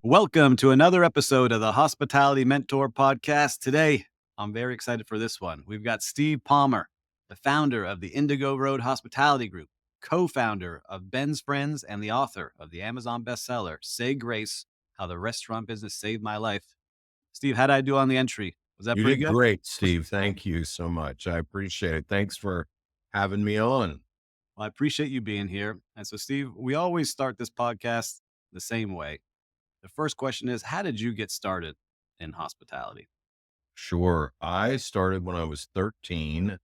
Welcome to another episode of the Hospitality Mentor Podcast. Today, I'm very excited for this one. We've got Steve Palmer, the founder of the Indigo Road Hospitality Group, co-founder of Ben's Friends, and the author of the Amazon bestseller, Say Grace, How the Restaurant Business Saved My Life. Steve, how did I do on the entry? Was that You pretty did good? great, Steve. Thank you so much. I appreciate it. Thanks for having me on. Well, I appreciate you being here. And so, Steve, we always start this podcast the same way. The first question is, how did you get started in hospitality? Sure. I started when I was 13,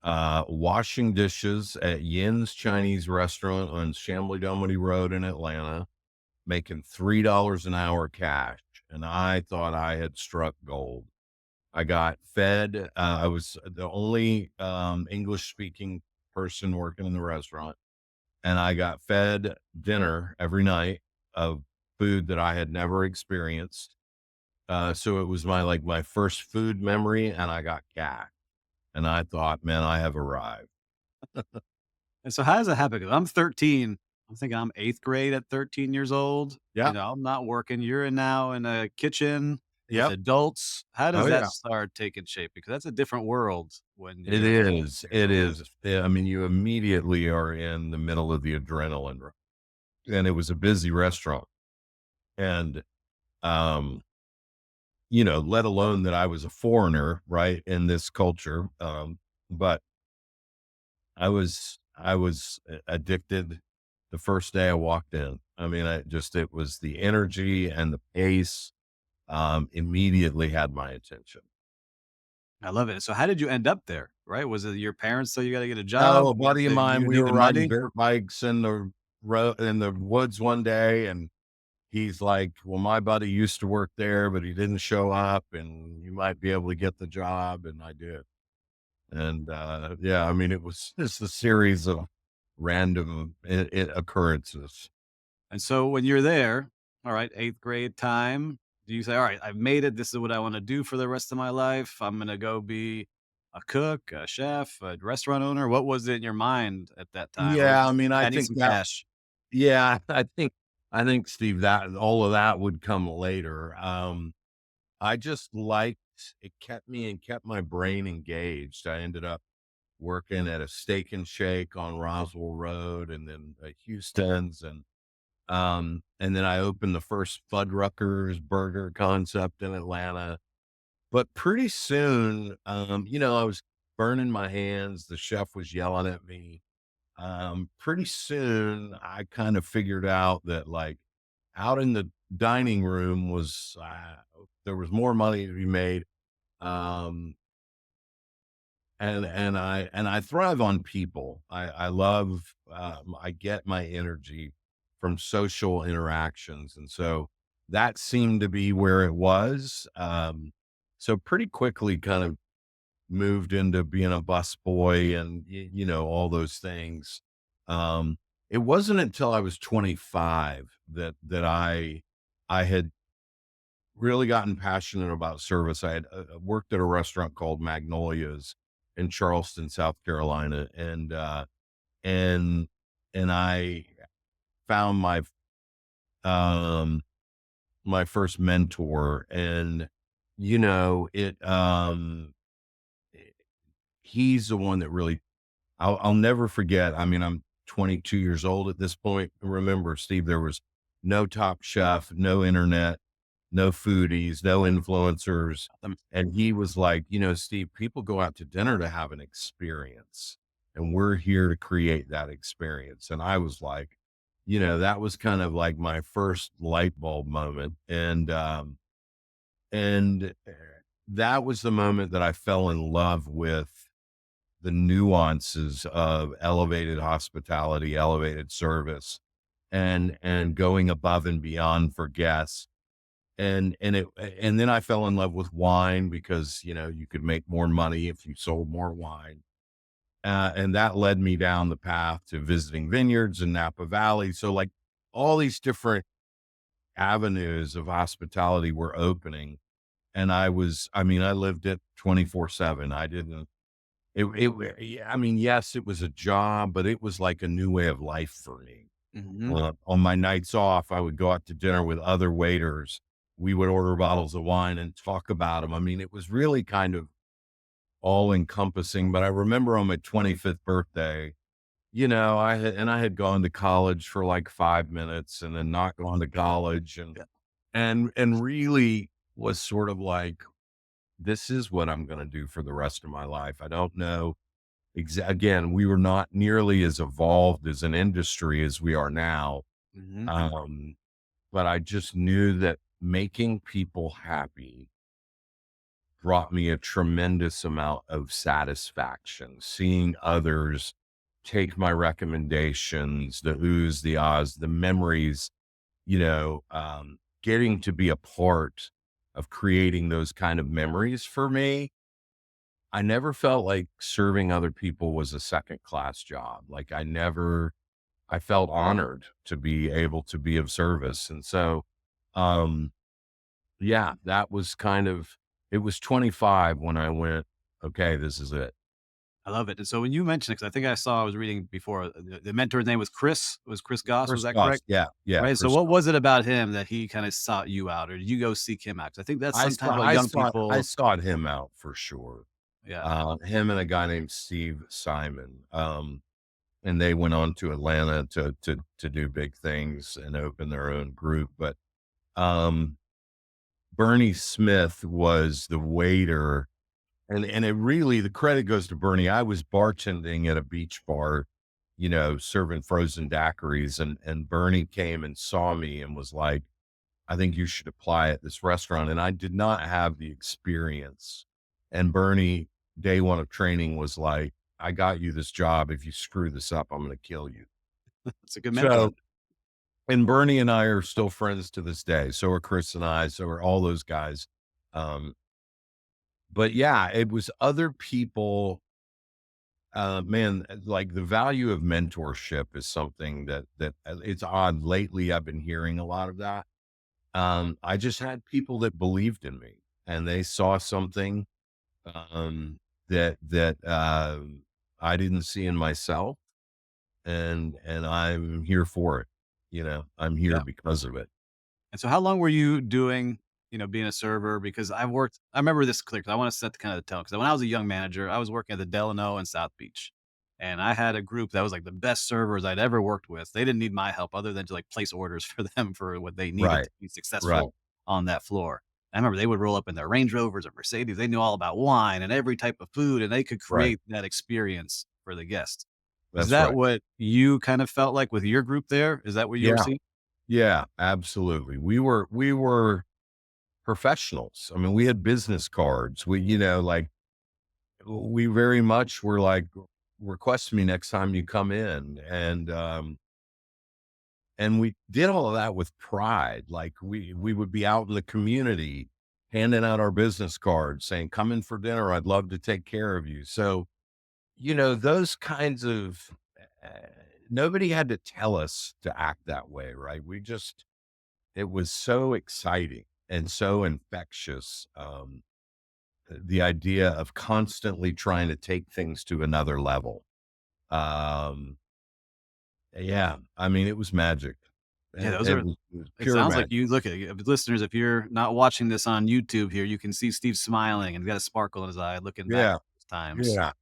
washing dishes at Yin's Chinese restaurant on Chambly Dunwoody Road in Atlanta, making $3 an hour cash. And I thought I had struck gold. I got fed. I was the only English speaking person working in the restaurant. And I got fed dinner every night of food that I had never experienced. So it was my first food memory, and I got cash. And I thought, man, I have arrived. And so how does that happen? 'Cause I'm 13. I'm thinking I'm 8th grade at 13 years old. Yeah. I'm not working. You're now in a kitchen with Yep. adults. How does Oh that yeah. start taking shape? Because that's a different world when It you're is. It going in. is. Yeah, I mean, you immediately are in the middle of the adrenaline, and it was a busy restaurant. And, um, let alone that I was a foreigner, right, in this culture. But I was addicted the first day I walked in. I mean, it was the energy and the pace, immediately had my attention. I love it. So how did you end up there? Right? Was it your parents said you got to get a Oh, job? a buddy of Said mine, you we were needed riding money? dirt bikes in the road in the woods one day, and he's like, "Well, my buddy used to work there, but he didn't show up, and you might be able to get the job." And I did. And yeah, I mean, it was just a series of random occurrences. And so when you're there, all right, 8th grade time, do you say, all right, I've made it. This is what I want to do for the rest of my life. I'm going to go be a cook, a chef, a restaurant owner. What was it in your mind at that time? Or was it Yeah, I just, mean, I I need think some that cash? yeah, I think Steve, that all of that would come later. I just liked it, kept my brain engaged. I ended up working at a steak and shake on Roswell Road, and then Houston's, and then I opened the first Fuddruckers burger concept in Atlanta. But pretty soon, I was burning my hands. The chef was yelling at me. Pretty soon, I kind of figured out that, like, out in the dining room there was more money to be made. Um, and I thrive on people. I love, I get my energy from social interactions. And so that seemed to be where it was. So pretty quickly kind of moved into being a busboy and, all those things. Um, it wasn't until I was 25 that I had really gotten passionate about service. I had worked at a restaurant called Magnolia's in Charleston, South Carolina, and and I found um my first mentor, and it he's the one that really I'll never forget. I mean, I'm 22 years old at this point. Remember, Steve, there was no Top Chef, no internet, no foodies, no influencers. And he was like, Steve, people go out to dinner to have an experience, and we're here to create that experience. And I was like, that was kind of like my first light bulb moment. And that was the moment that I fell in love with the nuances of elevated hospitality, elevated service, and going above and beyond for guests. And then I fell in love with wine because, you could make more money if you sold more wine. And that led me down the path to visiting vineyards in Napa Valley. So, like, all these different avenues of hospitality were opening. And I mean, I lived it 24/7. I didn't, yeah, I mean, yes, it was a job, but it was like a new way of life for me. Hmm. On my nights off, I would go out to dinner with other waiters. We would order bottles of wine and talk about them. I mean, it was really kind of all encompassing. But I remember on my 25th birthday, I had gone to college for like 5 minutes and then not gone to college Yeah. and really was sort of like, this is what I'm going to do for the rest of my life. I don't know. Again, we were not nearly as evolved as an industry as we are now. Hmm. Um, but I just knew that making people happy brought me a tremendous amount of satisfaction. Seeing others take my recommendations, the oohs, the ahs, the memories, getting to be a part of creating those kind of memories for me. I never felt like serving other people was a second class job. I felt honored to be able to be of service. And so, um, yeah, that was it was 25 when I went, okay, this is it. I love it. And so when you mentioned it, 'cause I think I was reading before, the mentor's name was Chris. Was Chris Goss? Was Chris that Goss. correct? Yeah. Yeah. Right. So Chris what Goss. was it about him that he kind of sought you out, or did you go seek him out? 'Cause I think that's sometimes what young I people. sought him out for sure. Yeah. Him and a guy named Steve Simon. And they went on to Atlanta to do big things and open their own group. But um, Bernie Smith was the waiter, and it really the credit goes to Bernie. I was bartending at a beach bar, serving frozen daiquiris, and Bernie came and saw me and was like, "I think you should apply at this restaurant." And I did not have the experience. And Bernie, day one of training, was like, "I got you this job. If you screw this up, I'm going to kill you." It's a good mentor. So, and Bernie and I are still friends to this day. So are Chris and I. So are all those guys. Um, but yeah, it was other people. Man, like the value of mentorship is something that it's odd. Lately, I've been hearing a lot of that. I just had people that believed in me and they saw something um, that I didn't see in myself, and I'm here for it. I'm here Yeah. because of it. And so how long were you doing, being a server? Because I remember this clear because I want to set the kind of the tone. Because when I was a young manager, I was working at the Delano in South Beach. And I had a group that was like the best servers I'd ever worked with. They didn't need my help other than to like place orders for them for what they needed Right. to be Right. successful on that floor. I remember they would roll up in their Range Rovers or Mercedes. They knew all about wine and every type of food, and they could Right. create that experience for the guests. Is That's that right. what you kind of felt like with your group there? Is that what you were Yeah. seeing? Yeah. Absolutely. We were professionals. I mean, we had business cards. We very much were like, request me next time you come in. And we did all of that with pride. Like we would be out in the community handing out our business cards saying, come in for dinner. I'd love to take care of you. So, those kinds of, uh, nobody had to tell us to act that way, right? It was so exciting and so infectious. The idea of constantly trying to take things to another level. Um, yeah, I mean, it was magic. Yeah, those It are was, it was it pure sounds like magic. you look at it, listeners, if you're not watching this on YouTube here, you can see Steve smiling and got a sparkle in his eye looking back at Yeah, those times. yeah.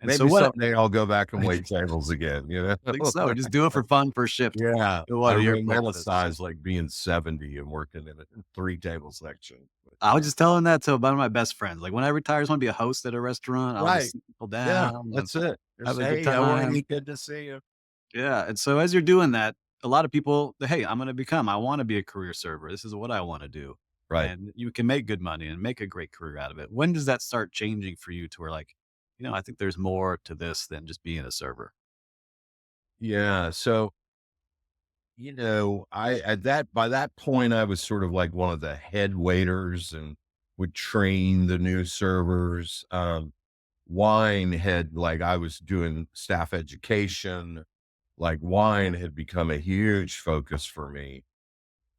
And so Maybe what someday I'll go back and I wait tables again, think so, just do it for fun for a shift. Yeah, Go I what are your places? romanticize, like, being 70 and working in a 3-table section, I was just telling that to one of my best friends, like, when I retire, I just wanna be a host at a restaurant, I'll just Right, sit people yeah, down and that's it. have Just, a good "Hey, how are time. you? Good to see you." Yeah, and so as you're doing that, a lot of people, "Hey, I wanna be a career server. This is what I wanna do." Right. And you can make good money and make a great career out of it. When does that start changing for you to where like, I think there's more to this than just being a server? Yeah, so, I at that by that point, I was sort of like one of the head waiters and would train the new servers. Wine had like I was doing staff education, like wine had become a huge focus for me.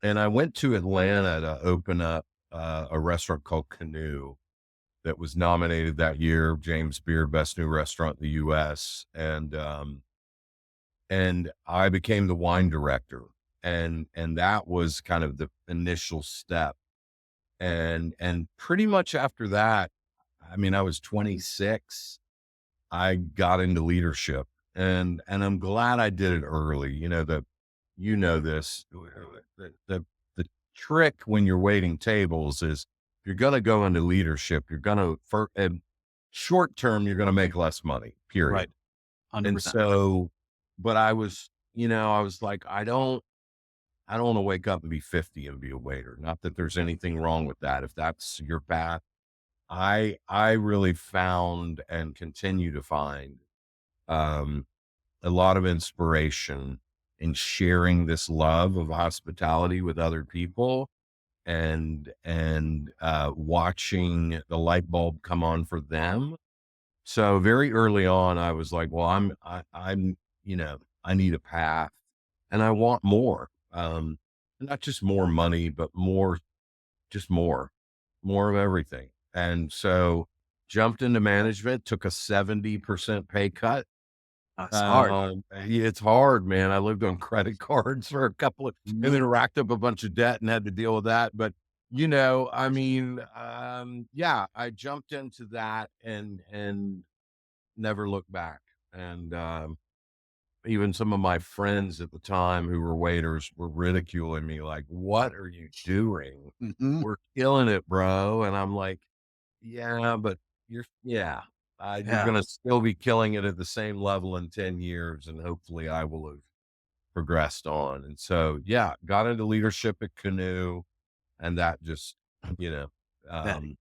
And I went to Atlanta to open up a restaurant called Canoe that was nominated that year, James Beard Best New Restaurant in the US. and I became the wine director. And that was kind of the initial step. And pretty much after that, I mean, I was 26. I got into leadership, and I'm glad I did it early. You know this, the trick when you're waiting tables is if you're going to go into leadership, you're going to, for short term, you're going to make less money, Right. period. And 100%. so, but I was like, I don't want to wake up and be 50 and be a waiter. Not that there's anything wrong with that. If that's your path, I really found and continue to find, um, a lot of inspiration in sharing this love of hospitality with other people, and watching the light bulb come on for them. So very early on, I was like, well, I'm, I need a path, and I want more. Not just more money, but just more of everything. And so jumped into management, took a 70% pay cut. It's hard. Yeah, it's hard, man. I lived on credit cards for a couple of, and then racked up a bunch of debt and had to deal with that. But I mean, yeah, I jumped into that and never looked back. And even some of my friends at the time who were waiters were ridiculing me, like, "What are you doing? Mhm. We're killing it, bro." And I'm like, "Yeah, but yeah, you're Yeah. gonna still be killing it at the same level in 10 years, and hopefully I will have progressed on." And so, yeah, got into leadership at Canoe, and that just, you know, That um,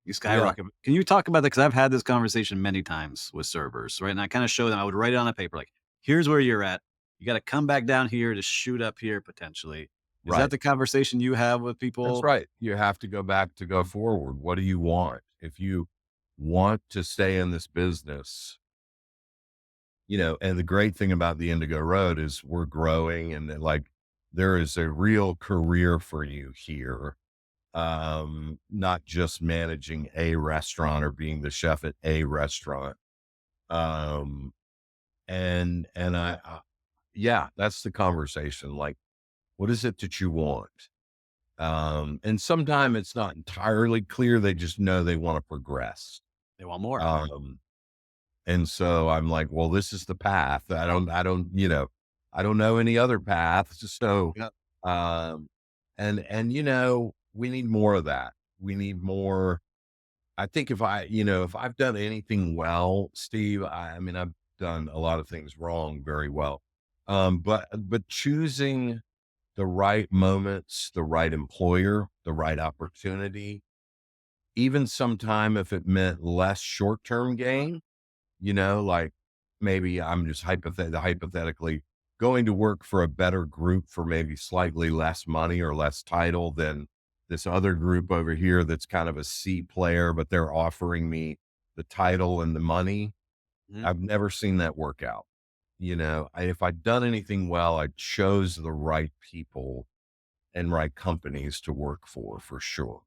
you yeah, skyrocket. Can you talk about that? Because I've had this conversation many times with servers, right? And I kinda show them I would write it on a paper, like, "Here's where you're at. You gotta come back down here to shoot up here potentially." Is that right. the conversation you have with That's people? right. You have to go back to go forward. What do you want? If you want to stay in this business, and the great thing about the Indigo Road is we're growing, and then, like, there is a real career for you here. Not just managing a restaurant or being the chef at a restaurant. Um, and yeah, that's the conversation. Like, what is it that you want? And sometimes it's not entirely clear. They just know they want to progress. They want more. Um, and so I'm like, well, this is the path. I don't know any other paths. So, Yep. um, and we need more of that. We need more. I think if I've done anything well, Steve, I mean, I've done a lot of things wrong very well. But choosing the right moments, the right employer, the right opportunity, even sometime if it meant less short-term gain, like maybe I'm just hypothetically going to work for a better group for maybe slightly less money or less title than this other group over here that's kind of a C player, but they're offering me the title and the money. Mhm. I've never seen that work out. If I'd done anything well, I chose the right people and right companies to work for sure.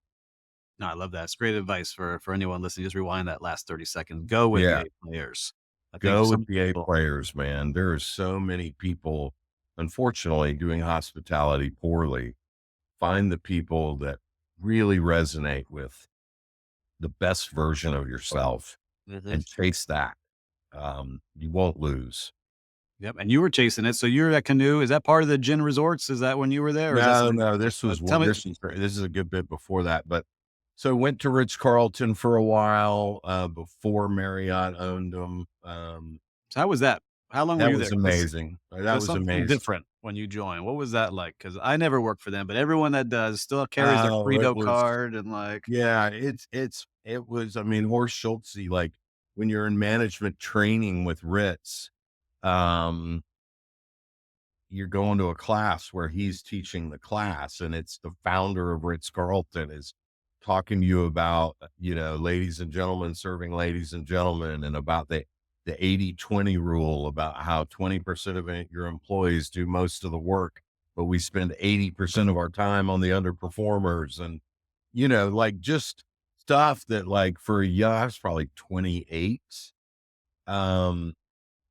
No, I love that. It's great advice for anyone listening. Just rewind that last 30 seconds. Go with the Yeah. A players. I think Go with some the A people players, man. There are so many people, unfortunately, doing hospitality poorly. Find the people that really resonate with the best version of yourself Mhm. and chase that. You won't lose. Yep, and you were chasing it. So you're at Canoe. Is that part of the Gin Resorts? Is that when you were there, or is that No, something? no, Tell me. this is a good bit before that. But so went to Ritz Carlton for a while, before Marriott owned them. So how was that? How long were That you was there? Because amazing. That there's was something amazing. different when you join. What was that like? Because I never worked for them, but everyone that does still carries their Oh, it Credo was card and like, Yeah, it was, I mean, Horst Schulze, like when you're in management training with Ritz, um, you're going to a class where he's teaching the class, and it's the founder of Ritz Carlton is talking to you about, ladies and gentlemen serving ladies and gentlemen, and about the 80-20 rule, about how 20% of your employees do most of the work, but we spend 80% of our time on the underperformers. And like just stuff that, like, for a young, I was probably 28. Um,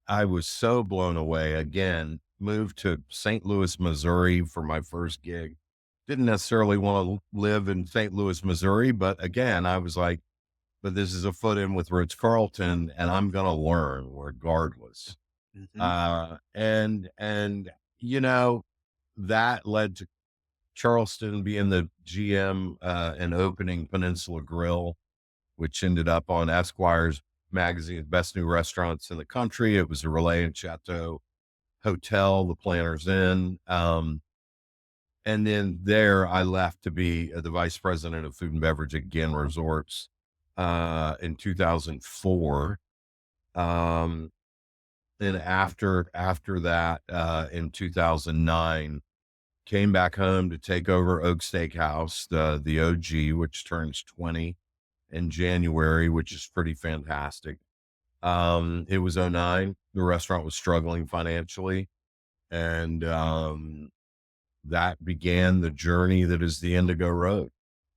I was so blown away. Again, moved to St. Louis, Missouri for my first gig. Didn't necessarily want to live in St. Louis, Missouri, but again, I was like, but this is a foot in with Ritz Carlton, and I'm going to learn regardless. Mhm. And you know, that led to Charleston being the GM and opening Peninsula Grill, which ended up on Esquire's magazine's best new restaurants in the country. It was a Relais and Chateau hotel, the Planters Inn. And then there I left to be the vice president of food and beverage at Gann Resorts in 2004. Um, and after that, in 2009, came back home to take over Oak Steakhouse, the OG, which turns 20 in January, which is pretty fantastic. It was '09. The restaurant was struggling financially, and that began the journey that is the Indigo Road,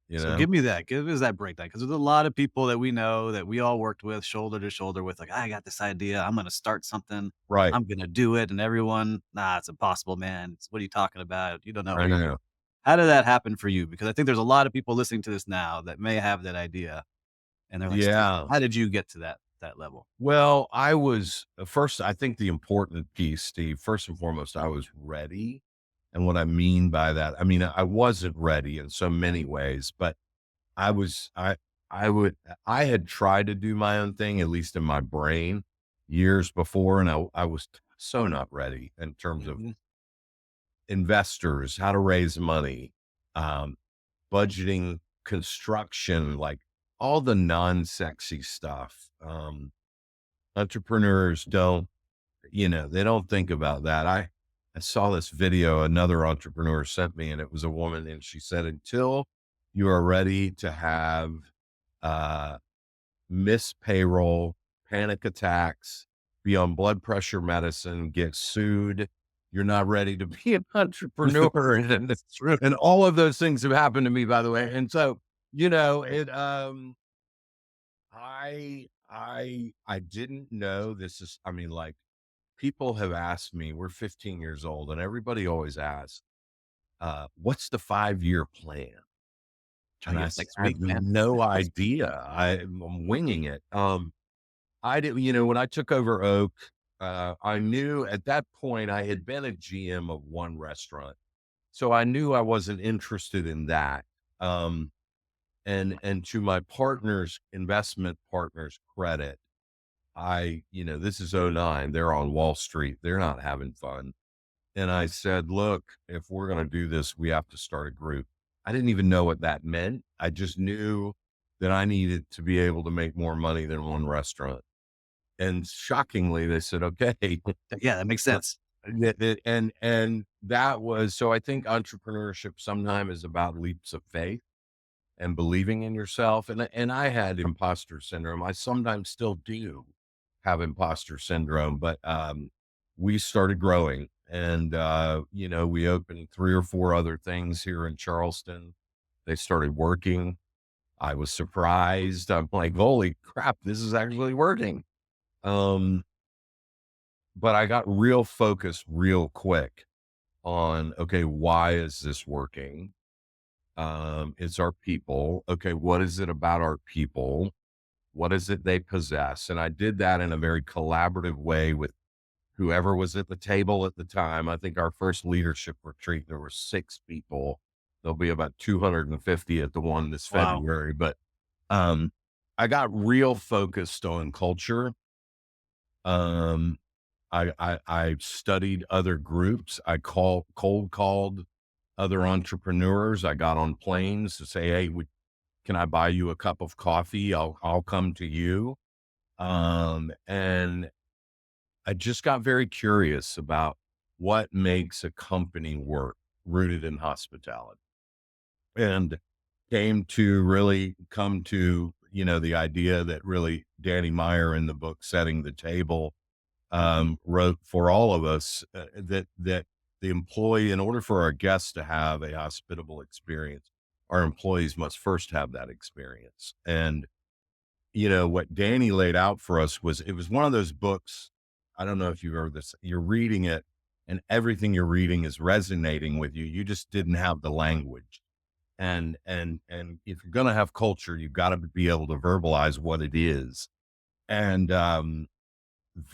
you So know? give me that. Give us that breakdown because there's a lot of people that we know that we all worked with shoulder to shoulder with, like, I got this idea. I'm going to start something. Right. I'm going to do it. And everyone, nah, it's impossible, man. What are you talking about? You don't know I what you're doing. know. How did that happen for you? Because I think there's a lot of people listening to this now that may have that idea and they're like, Steve, Yeah. how did you get to that level? Well, I was first, I think the important piece, Steve, first and foremost, I was ready. And what I mean by that, I mean, I wasn't ready in so many ways, but I was, I had tried to do my own thing, at least in my brain years before. And I was so not ready in terms of Mhm. investors, how to raise money, um, budgeting, construction, like all the non-sexy stuff. Entrepreneurs don't, they don't think about that. I saw this video another entrepreneur sent me, and it was a woman, and she said, until you are ready to have uh, miss payroll, panic attacks, be on blood pressure medicine, get sued, you're not ready to be an entrepreneur. And, It's true. and all of those things have happened to me, by the way. And so, I didn't know this is, I mean, like, people have asked me, we're 15 years old, and everybody always asks, what's the 5-year plan? I And guess next I have week, man. no idea. I'm winging it. I did, when I took over Oak, I knew at that point I had been a GM of one restaurant. So I knew I wasn't interested in that. Um, and to my partners, investment partners credit, this is '09. They're on Wall Street. They're not having fun. And I said, look, if we're going to do this, we have to start a group. I didn't even know what that meant. I just knew that I needed to be able to make more money than one restaurant. And shockingly, they said, okay. Yeah, that makes sense. And that was, so I think entrepreneurship sometimes is about leaps of faith and believing in yourself. And I had imposter syndrome. I sometimes still do have imposter syndrome, but we started growing, and we opened 3 or 4 other things here in Charleston. They started working. I was surprised. I'm like, holy crap, this is actually working. Um, but I got real focused real quick on, okay, why is this working? It's our people. Okay, what is it about our people? What is it they possess? And I did that in a very collaborative way with whoever was at the table at the time. I think our first leadership retreat, there were 6 people. There'll be about 250 at the one this Wow. February. But um, I got real focused on culture. Um, I studied other groups. I cold called other entrepreneurs. I got on planes to say, hey, can I buy you a cup of coffee? I'll come to you. And I just got very curious about what makes a company work rooted in hospitality, and came to really come to, the idea that really Danny Meyer in the book, Setting the Table, Mhm. wrote for all of us, that the employee, in order for our guests to have a hospitable experience, our employees must first have that experience. And what Danny laid out for us was, it was one of those books. I don't know if you've heard this. You're reading it, and everything you're reading is resonating with you. You just didn't have the language. And if you're gonna have culture, you've got to be able to verbalize what it is. And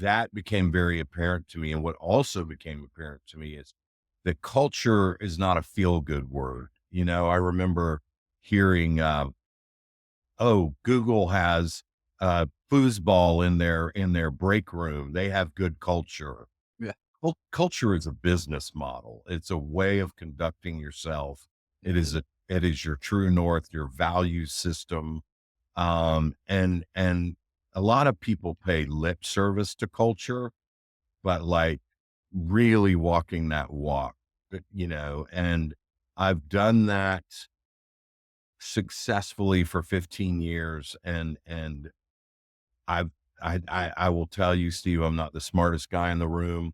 that became very apparent to me. And what also became apparent to me is that culture is not a feel good word. I remember hearing, oh, Google has foosball in their break room. They have good culture. Yeah. Culture is a business model. It's a way of conducting yourself. It is your true north, your value system. And a lot of people pay lip service to culture, but like really walking that walk, and I've done that successfully for 15 years. And I've, I will tell you, Steve, I'm not the smartest guy in the room.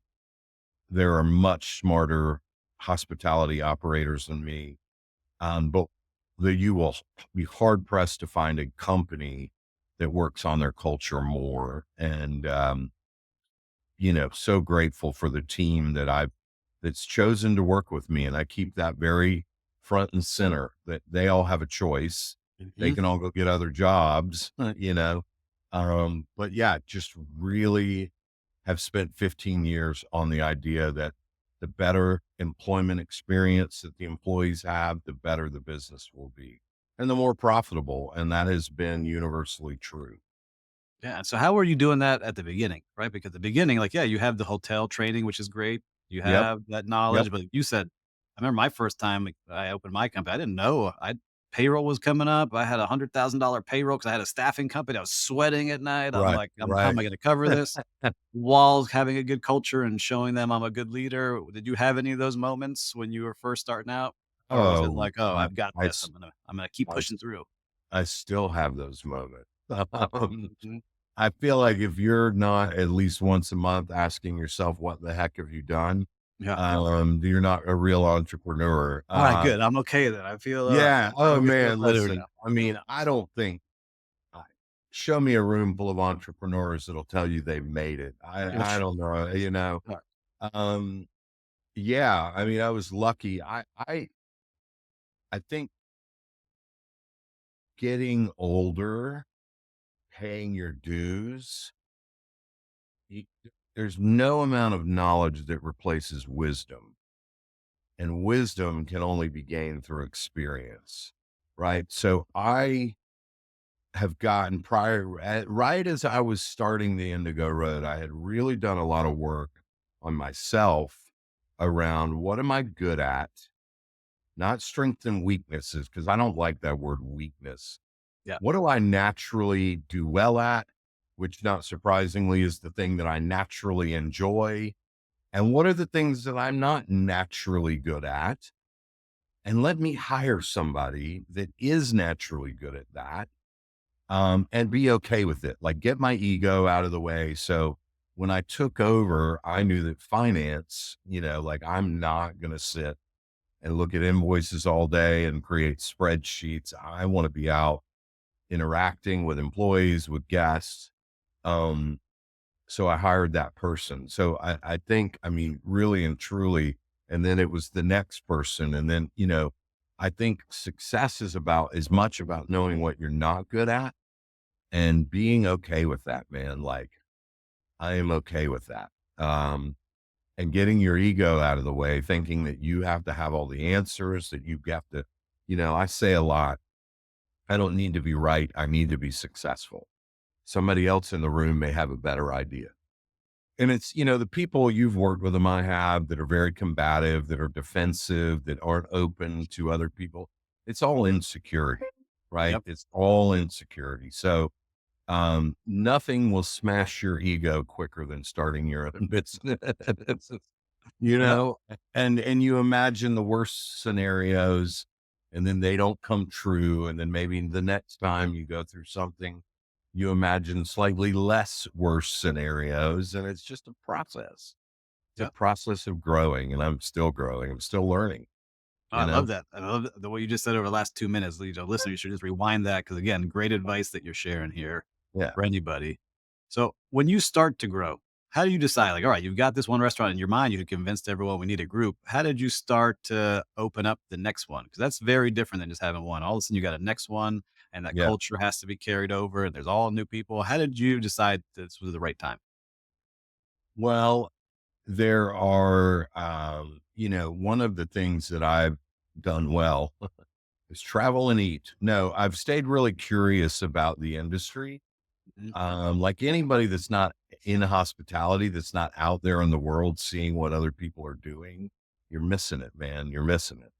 There are much smarter hospitality operators than me. But that you will be hard pressed to find a company that works on their culture more. And, so grateful for the team that's chosen to work with me. And I keep that very front and center, that they all have a choice. They Mhm. can all go get other jobs, but yeah, just really have spent 15 years on the idea that the better employment experience that the employees have, the better the business will be and the more profitable. And that has been universally true. Yeah, so how were you doing that at the beginning, right? Because at the beginning, like, yeah, you have the hotel training, which is great. You Yep. have that Yep. knowledge, but you said I remember my first time, like, I opened my company, I didn't know I payroll was coming up. I had a $100,000 payroll because I had a staffing company. I was sweating at night. I'm Right. like, how am Right. I gonna cover this? While having a good culture and showing them I'm a good leader. Did you have any of those moments when you were first starting out? Or was it Oh, like, "Oh, I, I've got I, this. s- I'm gonna keep I, s- pushing through." I still have those moments. Um, Mhm. I feel like if you're not at least once a month asking yourself, what the heck have you done? Yeah. You're not a real entrepreneur. Alright, good. I'm okay then. Yeah. Oh I feel man, better listen, now. I mean, I don't think, I- show me a room full of entrepreneurs that'll tell you they've made it. I don't know. Alright. Um, yeah, I mean, I was lucky. I think getting older, paying your dues, you, there's no amount of knowledge that replaces wisdom, and wisdom can only be gained through experience, right? So I have gotten right as I was starting the Indigo Road, I had really done a lot of work on myself around what am I good at, not strengths and weaknesses, because I don't like that word weakness. Yeah, What do I naturally do well at? Which, not surprisingly, is the thing that I naturally enjoy. And what are the things that I'm not naturally good at? And let me hire somebody that is naturally good at that, and be okay with it. Like, get my ego out of the way. So when I took over, I knew that finance, like, I'm not going to sit and look at invoices all day and create spreadsheets. I want to be out interacting with employees, with guests. Um, so I hired that person. So I think, I mean, really and truly, and then it was the next person. And then, I think success is as much about knowing what you're not good at and being okay with that, man. Like, I am okay with that. And getting your ego out of the way, thinking that you have to have all the answers, that you have to, I say a lot, I don't need to be right. I need to be successful. Somebody else in the room may have a better idea. And it's, the people you've worked with them, I have, that are very combative, that are defensive, that aren't open to other people. It's all insecurity, right? yep, It's all insecurity. So, nothing will smash your ego quicker than starting your own business. you yep, know, and you imagine the worst scenarios, and then they don't come true. And then maybe the next time you go through something, you imagine slightly less worse scenarios. And it's just a process. It's a yep. process of growing, and I'm still growing. I'm still learning, Oh, you I love know? that. I love the way you just said over the last 2 minutes. Listeners should just rewind that because again, great advice that you're sharing here Yeah. for anybody. So when you start to grow, how do you decide? Like, all right, you've got this one restaurant in your mind. You convinced everyone we need a group. How did you start to open up the next one? Because that's very different than just having one. All of a sudden, you got a next one, and that Yeah. culture has to be carried over. And there's all new people. How did you decide this was the right time? Well, there are, one of the things that I've done well is travel and eat. No, I've stayed really curious about the industry. Mhm. Like anybody that's not in hospitality, that's not out there in the world seeing what other people are doing, you're missing it, man. You're missing it.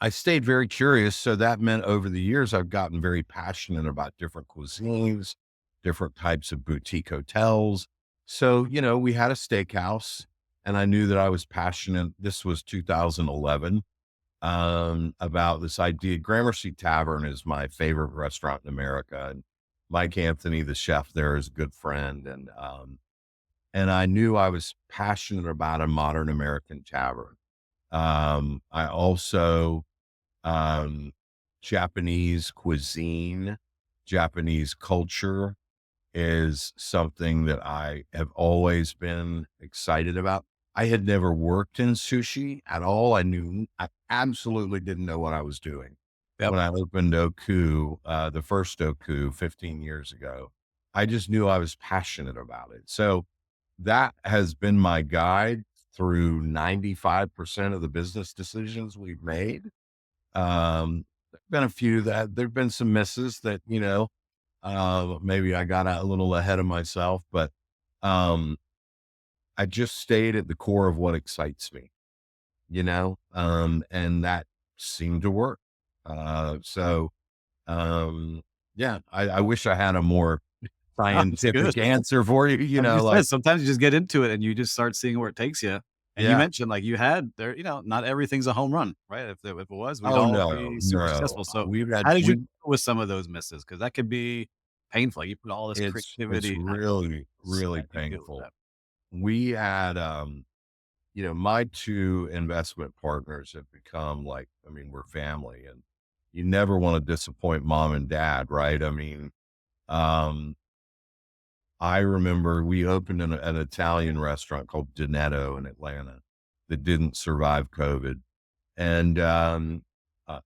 I stayed very curious. So that meant over the years, I've gotten very passionate about different cuisines, different types of boutique hotels. So, we had a steakhouse and I knew that I was passionate. This was 2011, about this idea. Gramercy Tavern is my favorite restaurant in America. And Mike Anthony, the chef there, is a good friend. And I knew I was passionate about a modern American tavern. I also, um, Japanese cuisine, Japanese culture is something that I have always been excited about. I had never worked in sushi at all. I absolutely didn't know what I was doing Yep. when I opened Oku, the first Oku 15 years ago. I just knew I was passionate about it. So that has been my guide through 95% of the business decisions we've made. There've been a few that there've been some misses that, maybe I got out a little ahead of myself, but, um, I just stayed at the core of what excites me, and that seemed to work. So, yeah, I wish I had a more Oh, it's good. scientific answer for you, Like you like, said, sometimes you just get into it and you just start seeing where it takes you. And you yeah. mentioned like you had there, not everything's a home run, right? If it was, we'd Oh, all no, be super no. successful. So We've had how did you we deal with some of those misses? Because that could be painful. Like, you put all this it's creativity. really, So really how do you deal with painful. that? We had, my 2 investment partners have become like, I mean, we're family and you never want to disappoint mom and dad, right? I mean, um, I remember we opened an Italian restaurant called Donetto in Atlanta that didn't survive COVID. And,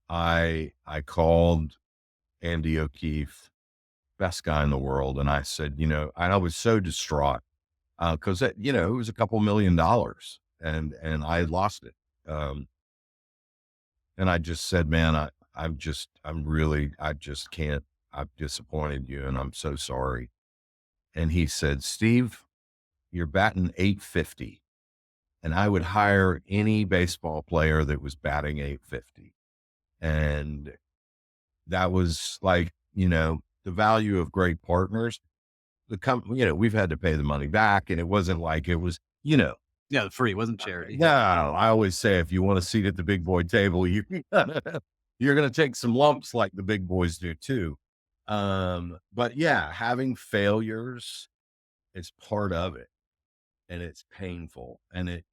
I called Andy O'Keefe, best guy in the world. And I said, I was so distraught, cause it was a couple $1,000,000 and I had lost it. Um, And I just said, "Man, I just can't. I've disappointed you and I'm so sorry." And he said, "Steve, you're batting 850 and I would hire any baseball player that was batting 850." And that was like, the value of great partners. We've had to pay the money back and it wasn't like it was, Yeah, free. It wasn't charity. no, Yep. I always say if you want a seat at the big boy table, you're gonna take some lumps like the big boys do too. But yeah, having failures is part of it and it's painful. And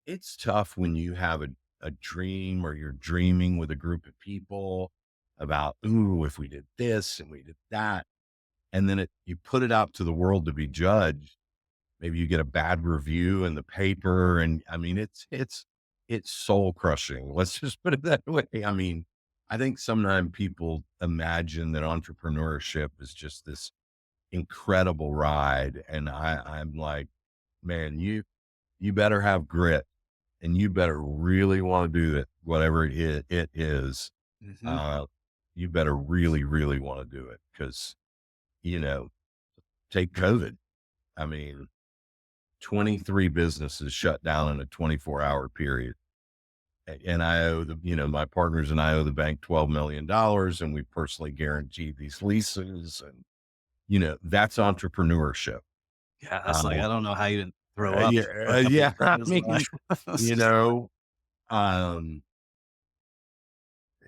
it's tough when you have a dream or you're dreaming with a group of people about, ooh, if we did this and we did that, and then you put it out to the world to be judged. Maybe you get a bad review in the paper, and I mean, it's soul crushing. Let's just put it that way. I mean, I think sometimes people imagine that entrepreneurship is just this incredible ride, and I'm like, man, you better have grit, and you better really want to do it, whatever it is. Hmm. Uh, you better really, really want to do it because you know, take COVID. I mean, 23 businesses shut down in a 24-hour period. And I owe my partners and I owe the bank $12 million and we personally guaranteed these leases. And, that's entrepreneurship. Yeah, that's like Uh, I don't know how you didn't throw up yeah, for a couple yeah. of I days. mean, Like, you know, um,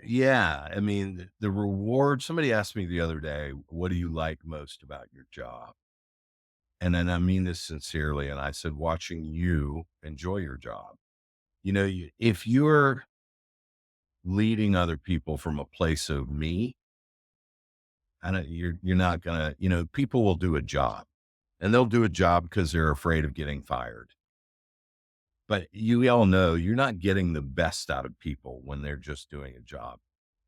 yeah. I mean, the reward, somebody asked me the other day, what do you like most about your job? And then I mean this sincerely. And I said, watching you enjoy your job. If you're leading other people from a place of me, I don't, you're not gonna, people will do a job and they'll do a job because they're afraid of getting fired. But you all know you're not getting the best out of people when they're just doing a job.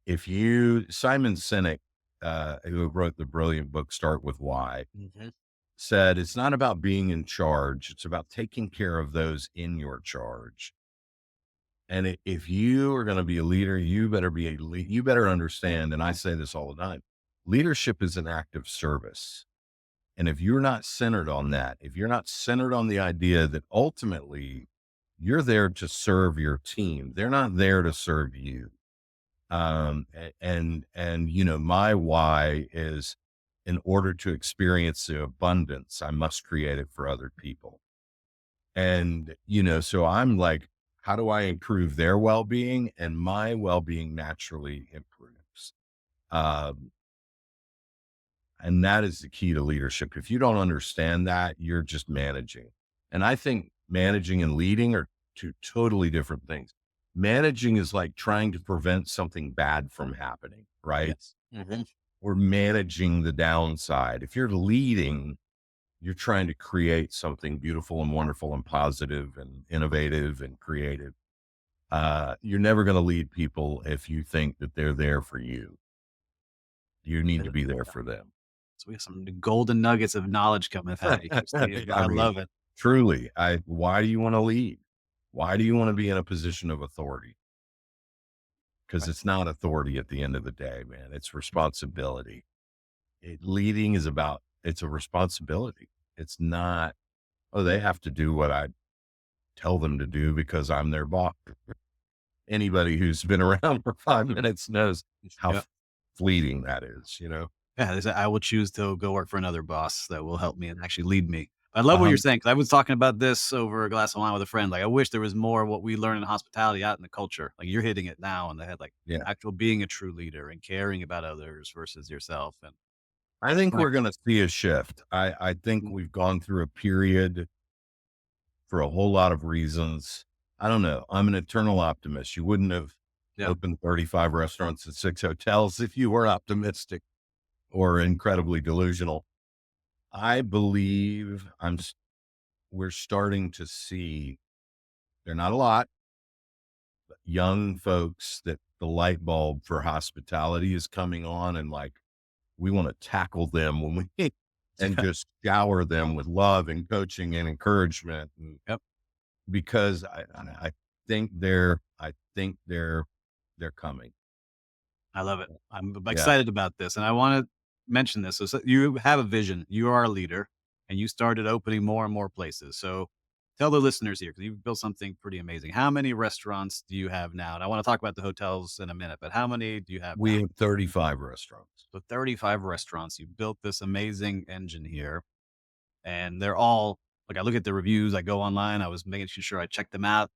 Simon Sinek, who wrote the brilliant book, Start With Why, Mhm. said, it's not about being in charge. It's about taking care of those in your charge. And if you are going to be a leader, you better be you better understand. And I say this all the time, leadership is an act of service. And if you're not centered on that, if you're not centered on the idea that ultimately you're there to serve your team, they're not there to serve you. My why is, in order to experience the abundance, I must create it for other people. And, so I'm like, how do I improve their well-being? And my well-being naturally improves. Um, and that is the key to leadership. If you don't understand that, you're just managing. And I think managing and leading are two totally different things. Managing is like trying to prevent something bad from happening, right? Yes. Mhm. We're managing the downside. If you're leading, you're trying to create something beautiful and wonderful and positive and innovative and creative. You're never going to lead people if you think that they're there for you. You need to be there for them. So we have some golden nuggets of knowledge coming out of you, Steve. I I mean, love it. truly, why do you want to lead? Why do you want to be in a position of authority? Because Right. it's not authority at the end of the day, man. It's responsibility. Leading is it's a responsibility. It's not, oh, they have to do what I tell them to do because I'm their boss. Anybody who's been around for 5 minutes knows how Yep. fleeting that is. Yeah, they say, I will choose to go work for another boss that will help me and actually lead me. I love what you're Um, saying, 'cause I was talking about this over a glass of wine with a friend. Like, I wish there was more of what we learn in hospitality out in the culture. Like, you're hitting it now on the head, like yeah, actual being a true leader and caring about others versus yourself. And I think right. we're going to see a shift. I think Mm, we've gone through a period for a whole lot of reasons. I don't know. I'm an eternal optimist. You wouldn't have yeah, opened 35 restaurants and 6 hotels if you were optimistic or incredibly delusional. I believe we're starting to see, they're not a lot, but young folks that the light bulb for hospitality is coming on, and like, we want to tackle them when we and just shower them with love and coaching and encouragement. And yep. because I I think they're coming. I love it. I'm Yeah. excited about this, and I want to mention this. So you have a vision. You are a leader, and you started opening more and more places. So tell the listeners here, because you've built something pretty amazing. How many restaurants do you have now? And I want to talk about the hotels in a minute, but how many do you have now? We have 35 restaurants. So 35 restaurants. You built this amazing engine here, and they're all like I look at the reviews. I go online. I was making sure I check them out.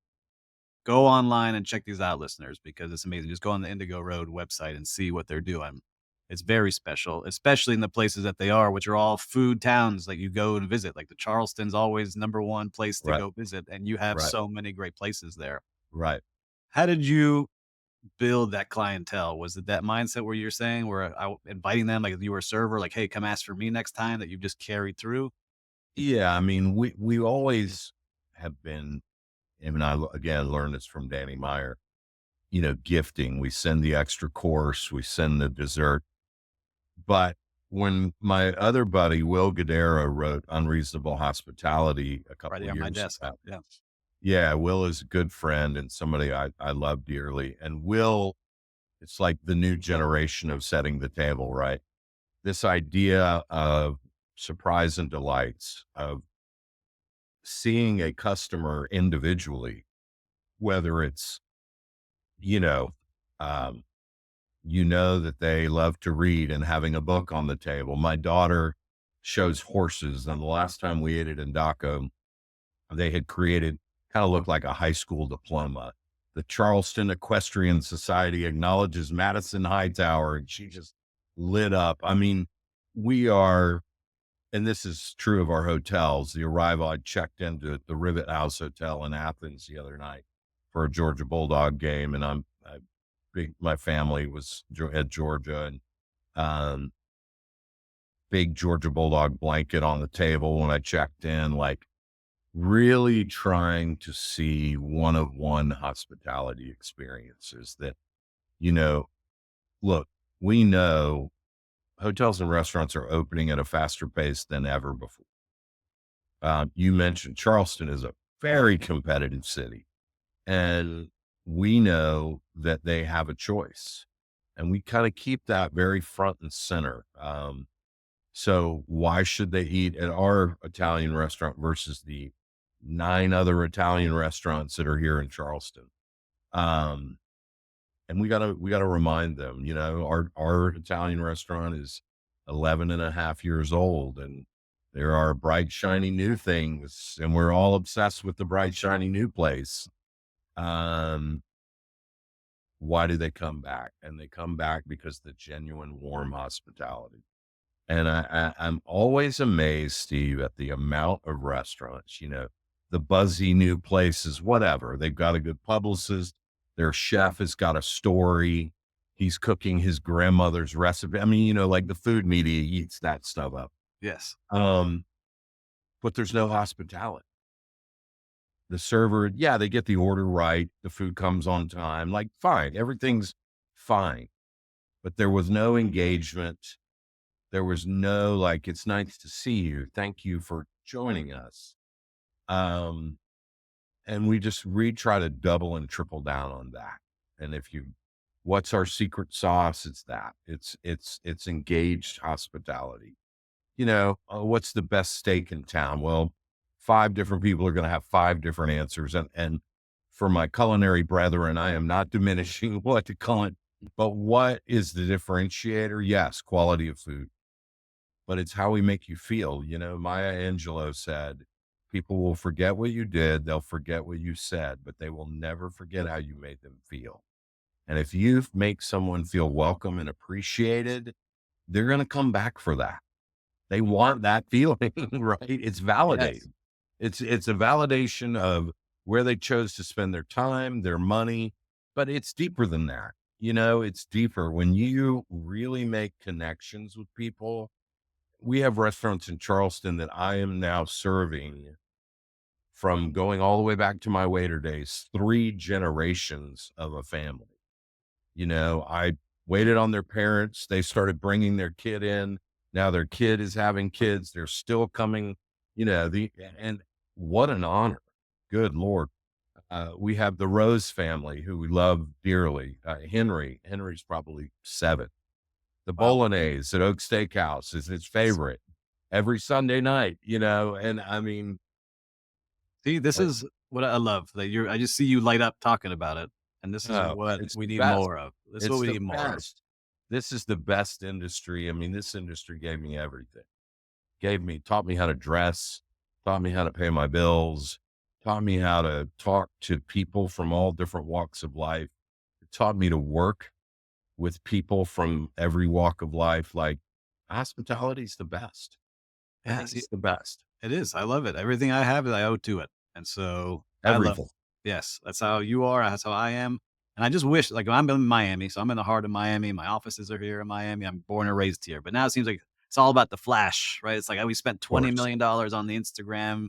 Go online and check these out, listeners, because it's amazing. Just go on the Indigo Road website and see what they're doing. It's very special, especially in the places that they are, which are all food towns that you go and visit. Like the Charleston's always number one place to Right. go visit, and you have Right. so many great places there. Right. How did you build that clientele? Was it that mindset where you're saying, where inviting them, like if you were a server, like, hey, come ask for me next time, that you just carried through? Yeah. I mean, we always have been, and again learned this from Danny Meyer, gifting. We send the extra course, we send the dessert. But when my other buddy, Will Gadara, wrote Unreasonable Hospitality a Right couple there of on my years desk. ago, Yeah. yeah, Will is a good friend and somebody I love dearly. And Will, it's like the new generation of setting the table, right? This idea of surprise and delights, of seeing a customer individually, whether it's, you know, um, that they love to read and having a book on the table. My daughter shows horses, and the last time we ate at Indaco, they had created, kind of looked like a high school diploma. The Charleston Equestrian Society acknowledges Madison Hightower, and she just lit up. I mean, we are, and this is true of our hotels. The arrival, I checked into the Rivet House Hotel in Athens the other night for a Georgia Bulldog game, and my family was at Georgia, and um, big Georgia Bulldog blanket on the table when I checked in, like really trying to see one of one hospitality experiences that, you know, look, we know hotels and restaurants are opening at a faster pace than ever before. You mentioned Charleston is a very competitive city, and we know that they have a choice, and we kind of keep that very front and center. So why should they eat at our Italian restaurant versus the 9 other Italian restaurants that are here in Charleston? Um, and we gotta remind them, our Italian restaurant is 11 and a half years old, and there are bright, shiny new things, and we're all obsessed with the bright, shiny new place. Um, why do they come back? And they come back because the genuine warm hospitality. And I'm always amazed, Steve, at the amount of restaurants, the buzzy new places, whatever. They've got a good publicist. Their chef has got a story. He's cooking his grandmother's recipe. I mean, like the food media eats that stuff up. Yes. Um, but there's no hospitality. The server, yeah, they get the order right. The food comes on time. Like, fine, everything's fine. But there was no engagement. There was no like, it's nice to see you. Thank you for joining us. Um, and we try to double and triple down on that. And what's our secret sauce? It's that it's engaged hospitality. What's the best steak in town? Well, 5 different people are going to have 5 different answers. And for my culinary brethren, I am not diminishing what to call it, but what is the differentiator? Yes, quality of food, but it's how we make you feel. Maya Angelou said, people will forget what you did. They'll forget what you said, but they will never forget how you made them feel. And if you make someone feel welcome and appreciated, they're going to come back for that. They want that feeling, right? It's Yes. validated. It's a validation of where they chose to spend their time, their money, but it's deeper than that. It's deeper when you really make connections with people. We have restaurants in Charleston that I am now serving from going all the way back to my waiter days, 3 generations of a family. I waited on their parents. They started bringing their kid in. Now their kid is having kids. They're still coming, and what an honor. Good Lord. We have the Rose family who we love dearly. Henry's probably 7. The Wow. bolognese at Oak Steakhouse is his favorite every Sunday night, and I mean, See, this like, is what I love that I just see you light up talking about it. And this is oh, what it's we the need best. more of. This is what It's we the need more of. best. This is the best industry. I mean, this industry gave me everything. Taught me how to dress, taught me how to pay my bills, taught me how to talk to people from all different walks of life. It taught me to work with people from every walk of life. Like, hospitality is the best. I Yeah, think see, it's the best. it is. I love it. Everything I have, I owe to it. And so I love Everything. yes, that's how you are. That's how I am. And I just wish, like, I'm in Miami, so I'm in the heart of Miami. My offices are here in Miami. I'm born and raised here. But now it seems like it's all about the flash, right? It's like we spent Of $20 course. million on the Instagram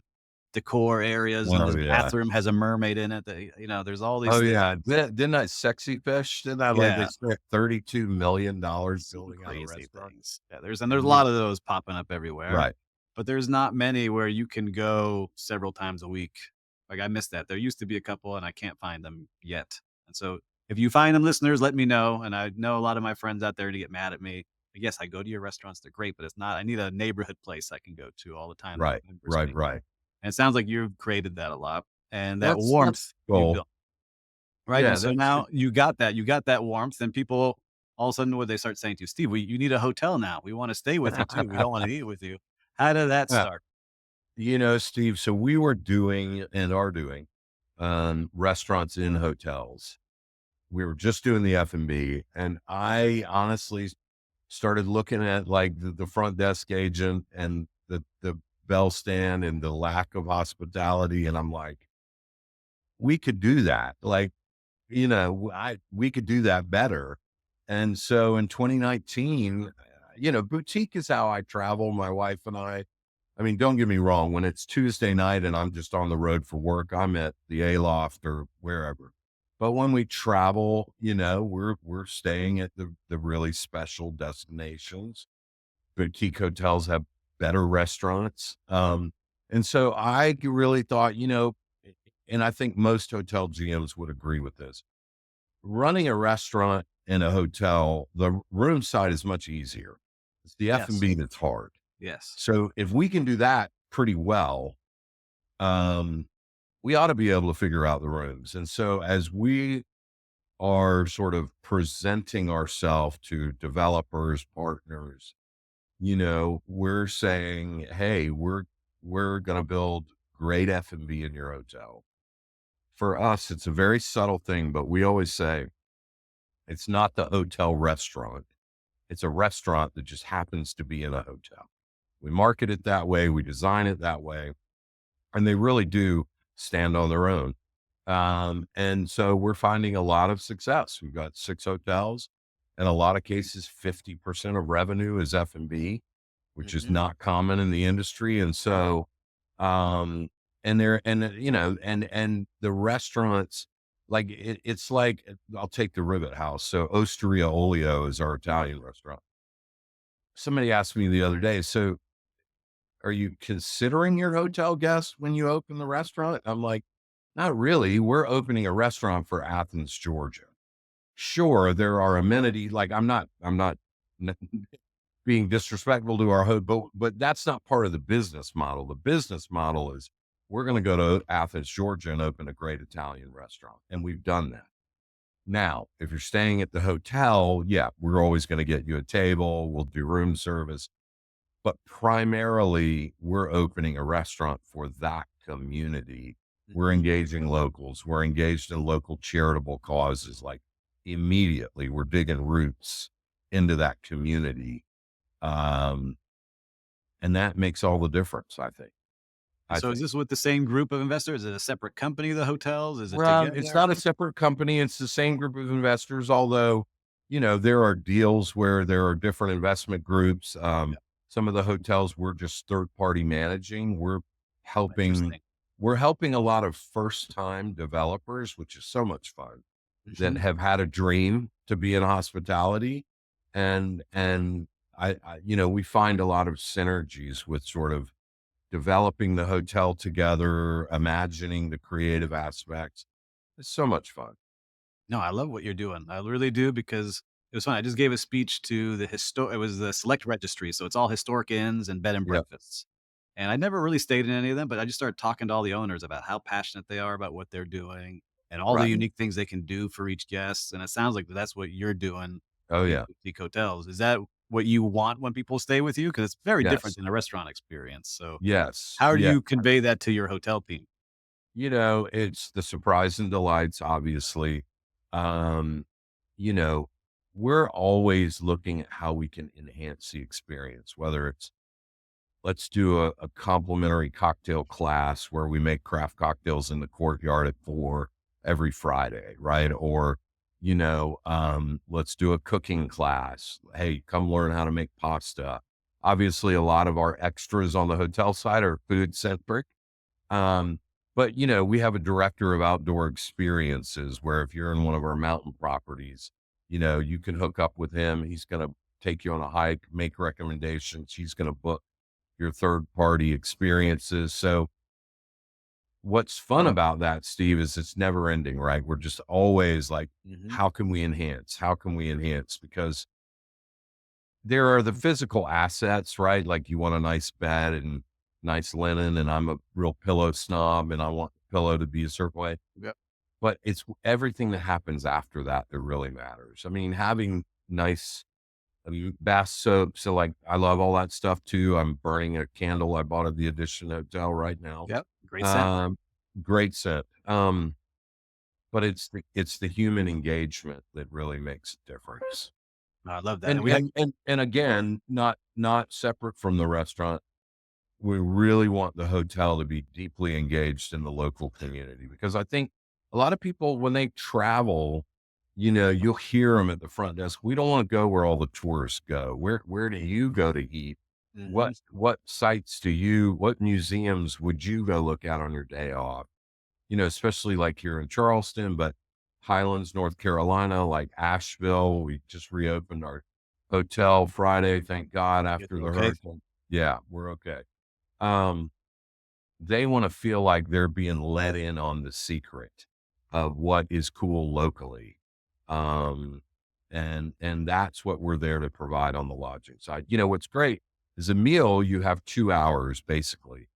decor areas, and Oh this yeah. bathroom has a mermaid in it. There's all these Oh things. yeah. Didn't I sexy fish? Didn't I like they Yeah. spent $32 million Some building out a crazy restaurant? things. Yeah, there's And a lot of those popping up everywhere, right. but there's not many where you can go several times a week. Like, I miss that. There used to be a couple, and I can't find them yet. And so if you find them, listeners, let me know. And I know a lot of my friends out there to get mad at me. I guess I go to your restaurants, they're great, but it's not. I need a neighborhood place I can go to all the time that Right. members Right. can go. Right. And it sounds like you've created that a lot, and that That's warmth you've cool. built. Right, and Yeah, so that's now you got that warmth, and people all of a sudden, what they start saying to you, "Steve, you need a hotel now. We wanna stay with you too. We don't wanna eat with you." How did that yeah. start? Steve, so we were doing and are doing restaurants in hotels. We were just doing the F&B, and I honestly started looking at like the front desk agent and the bell stand and the lack of hospitality, and I'm like, we could do that. Like, we could do that better. And so in 2019, boutique is how I travel, my wife and I. I mean, don't get me wrong. When it's Tuesday night and I'm just on the road for work, I'm at the Aloft or wherever. But when we travel, we're staying at the really special destinations. Boutique hotels have better restaurants. And so I really thought, and I think most hotel GMs would agree with this. Running a restaurant in a hotel, the room side is much easier. It's the Yes. F&B that's hard. Yes. So if we can do that pretty well, um, we ought to be able to figure out the rooms. And so as we are sort of presenting ourselves to developers, partners, we're saying, hey, we're going to build great F&B in your hotel. For us, it's a very subtle thing, but we always say it's not the hotel restaurant. It's a restaurant that just happens to be in a hotel. We market it that way. We design it that way. And they really do stand on their own. And so we're finding a lot of success. We've got 6 hotels. In a lot of cases, 50% of revenue is F&B, which is Hmm. not common in the industry. And so, and there, and and the restaurants, like it's like, I'll take the Rivet House. So Osteria Olio is our Italian restaurant. Somebody asked me the other day, so are you considering your hotel guests when you open the restaurant? I'm like, not really. We're opening a restaurant for Athens, Georgia. Sure, there are amenities. Like I'm not n- being disrespectful to our host, but that's not part of the business model. The business model is we're going to go to Athens, Georgia and open a great Italian restaurant. And we've done that. Now, if you're staying at the hotel, yeah, we're always going to get you a table. We'll do room service, but primarily we're opening a restaurant for that community. We're Hmm. engaging locals. We're engaged in local charitable causes. Like immediately we're digging roots into that community. Um, and that makes all the difference, I think. And I so is think. this with the same group of investors? Is it a separate company, the hotels? Is it Well, it's together? not a separate company. It's the same group of investors, although, there are deals where there are different investment groups. Yeah. Some of the hotels we're just third party managing. Helping, Interesting. we're helping a lot of first time developers, which is so much fun, that Hmm. have had a dream to be in hospitality. And we find a lot of synergies with sort of developing the hotel together, imagining the creative aspects. It's so much fun. No, I love what you're doing. I really do because it was fun. I just gave a speech to it was the select registry. So it's all historic inns and bed and Yep. breakfasts. And I never really stayed in any of them, but I just started talking to all the owners about how passionate they are about what they're doing and all the Right. unique things they can do for each guest. And it sounds like that's what you're doing Oh, with these yeah. boutique hotels. Is that what you want when people stay with you? Because it's very different Yes. than a restaurant experience. So Yes. how do Yeah. you convey that to your hotel team? It's the surprise and delights, obviously. Um, you know, we're always looking at how we can enhance the experience, whether it's let's do a complimentary cocktail class where we make craft cocktails in the courtyard at 4 every Friday, right? Or, let's do a cooking class. Hey, come learn how to make pasta. Obviously, a lot of our extras on the hotel side are food centric. Um, but we have a director of outdoor experiences where if you're in one of our mountain properties, you can hook up with him. He's going to take you on a hike, make recommendations. He's going to book your third party experiences. So what's fun Love. about that, Steve, is it's never ending, right? We're just always like, Mhm. how can we enhance? How can we enhance? Because there are the physical assets, right? Like you want a nice bed and nice linen, and I'm a real pillow snob and I want the pillow to be a certain way. Yep. But it's everything that happens after that that really matters. I mean, having nice bath soap. So like I love all that stuff too. I'm burning a candle I bought at the Edition Hotel right now. Yep. Great scent. Um, Great scent. But it's the human engagement that really makes a difference. I love that. And And we had and again, not separate from the restaurant. We really want the hotel to be deeply engaged in the local community because I think a lot of people when they travel, you'll hear them at the front desk. We don't want to go where all the tourists go. Where do you go to eat? Hmm. What sites do you, what museums would you go look at on your day off? Especially like here in Charleston, but Highlands, North Carolina, like Asheville, we just reopened our hotel Friday, thank God, Yes, after we're the okay. hurricane. Yeah, we're okay. Um, they want to feel like they're being let in on the secret of what is cool locally. Um, and that's what we're there to provide on the lodging side. What's great is a meal, you have 2 hours basically.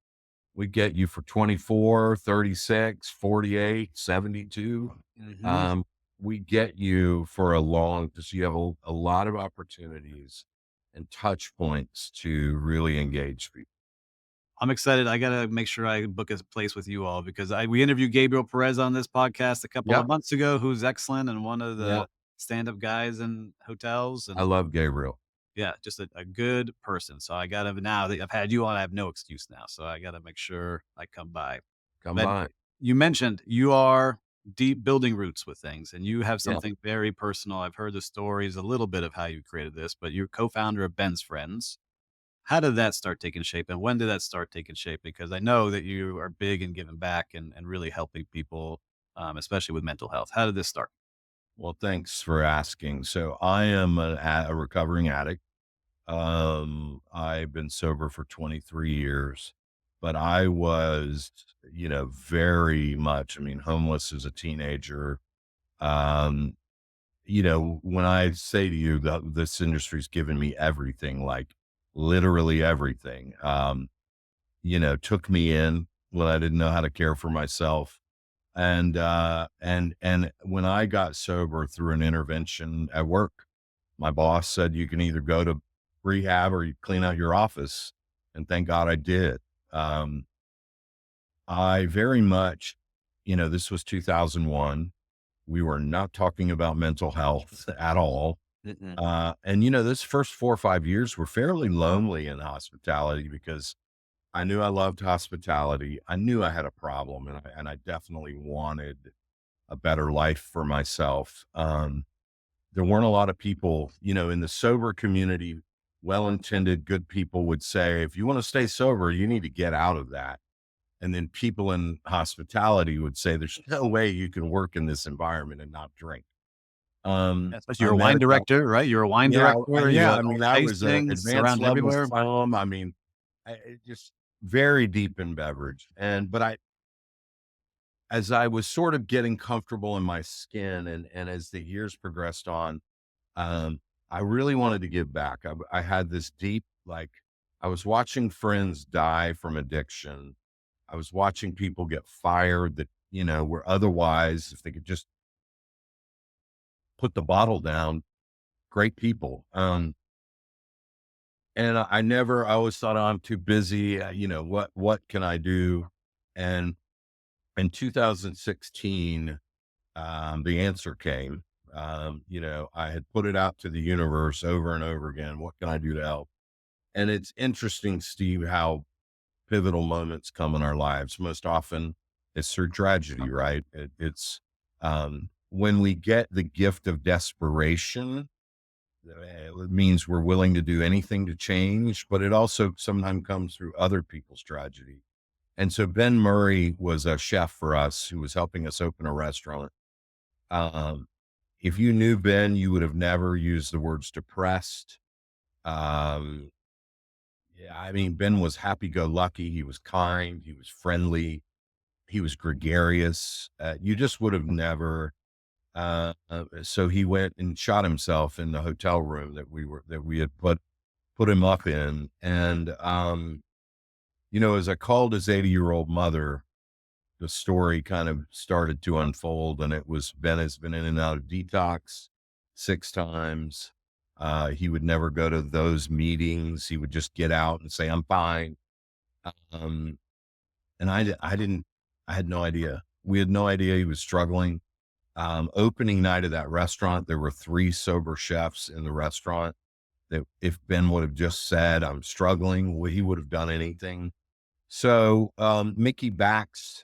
We get you for 24, 36, 48, 72. Hmm. Um, we get you for a long, because you have a lot of opportunities and touch points to really engage people. I'm excited. I gotta make sure I book a place with you all because we interviewed Gabriel Perez on this podcast a couple Yeah. of months ago, who's excellent and one of Yeah. the stand-up guys in hotels, I and love Gabriel. yeah, just a good person. So I gotta, now that I've had you on, I have no excuse now. So I gotta make sure I come by. Come But by. you mentioned you are deep building roots with things, and you have Yeah. something very personal. I've heard the stories, a little bit of how you created this, but you're co-founder of Ben's Friends. How did that start taking shape, and when did that start taking shape? Because I know that you are big in giving back and really helping people, especially with mental health. How did this start? Well, thanks for asking. So I am a recovering addict. I've been sober for 23 years, but I was, very much, I mean, homeless as a teenager. Um, when I say to you that this industry's given me everything, like literally everything, took me in when I didn't know how to care for myself. And when I got sober through an intervention at work, my boss said, you can either go to rehab or you clean out your office. And thank God I did. Um, I very much, this was 2001. We were not talking about mental health at all. Mm-mm. And this first 4 or 5 years were fairly lonely in hospitality because I knew I loved hospitality. I knew I had a problem, and I definitely wanted a better life for myself. There weren't a lot of people, in the sober community. Well-intended, good people would say, if you want to stay sober, you need to get out of that. And then people in hospitality would say, there's no way you can work in this environment and not drink. Especially I you're a met wine a couple. director, right? You're a wine Yeah, director. You yeah. had I all mean, the I was a tastings advanced around level everywhere. some. I mean, just very deep in beverage. But as I was sort of getting comfortable in my skin, and as the years progressed on, um, I really wanted to give back. I had this deep, like, I was watching friends die from addiction. I was watching people get fired that, were otherwise, if they could just put the bottle down, great people. And I always thought, oh, I'm too busy. What can I do? And in 2016, the answer came. I had put it out to the universe over and over again. What can I do to help? And it's interesting, Steve, how pivotal moments come in our lives. Most often it's through tragedy, right? When we get the gift of desperation, it means we're willing to do anything to change, but it also sometimes comes through other people's tragedy. And so Ben Murray was a chef for us who was helping us open a restaurant. Um, if you knew Ben, you would have never used the words depressed. Um, yeah, I mean, Ben was happy go lucky. He was kind. He was friendly. He was gregarious. You just would have never. So he went and shot himself in the hotel room that we had put him up in. And, as I called his 80-year-old mother, the story kind of started to unfold, and it was, Ben has been in and out of detox 6 times. He would never go to those meetings. He would just get out and say, I'm fine. Um, and I didn't, I had no idea. We had no idea he was struggling. Opening night of that restaurant, there were 3 sober chefs in the restaurant that if Ben would have just said, I'm struggling, he would have done anything. So, Mickey Bax,